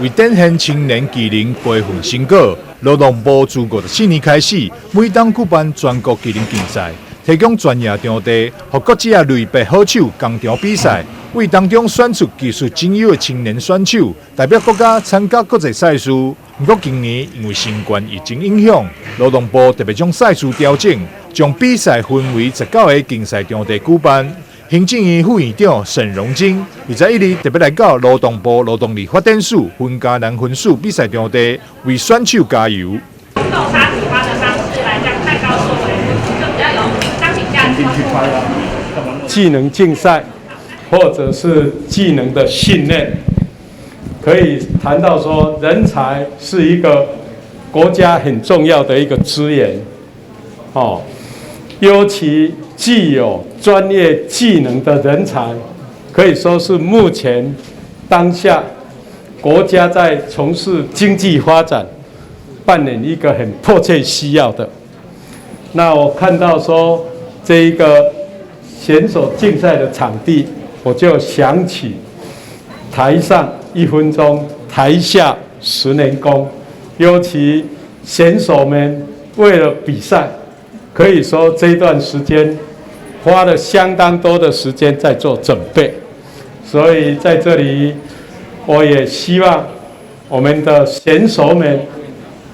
为展现青年技能培训成果，劳动部自54年开始，每当举办全国技能竞赛，提供专业场地，和国际啊类别好手共场比赛，为当中选出技术精优的青年选手，代表国家参加国际赛事。不过今年因为新冠疫情影响，劳动部特别将赛事调整，将比赛分为19个竞赛场地举办。行政院副院长沈荣金21日特别来到劳动部劳动力发展署分家南分署比赛场地，为选手加油。用他喜欢的方式来将蛋糕做为就比较有商品价值。技能竞赛或者是技能的训练，可以谈到说，人才是一个国家很重要的一个资源，尤其具有专业技能的人才，可以说是目前当下国家在从事经济发展扮演一个很迫切需要的。那我看到说这一个选手竞赛的场地，我就想起台上1分钟，台下10年功。尤其选手们为了比赛，可以说这一段时间花了相当多的时间在做准备。所以在这里，我也希望我们的选手们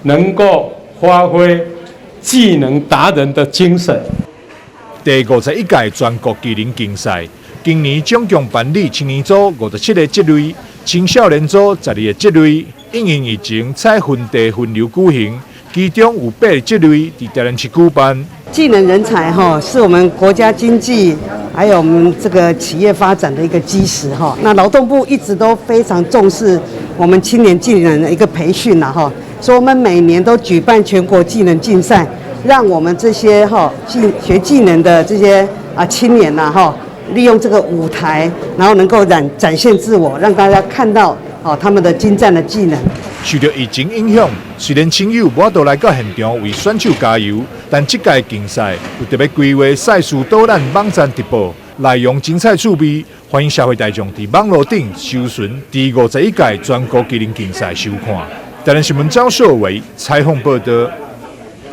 能够发挥技能达人的精神。第51届全国技能竞赛，今年总共办理青年组57个职类，青少年组12个职类。因应疫情，采分地分流举行，其中有8个职类在台南市举办。技能人才是我们国家经济还有我们这个企业发展的一个基石那劳动部一直都非常重视我们青年技能的一个培训所以我们每年都举办全国技能竞赛，让我们这些学技能的这些青年利用这个舞台，然后能够展现自我，让大家看到他们的精湛的技能。受到疫情影响，虽然亲友无法度来到现场为选手加油，但这届竞赛有特别规划赛事导览网站直播，内容精彩趣味，欢迎社会大众在网络顶搜寻第51届全国技能竞赛收看。台南新闻赵硕伟采访报道。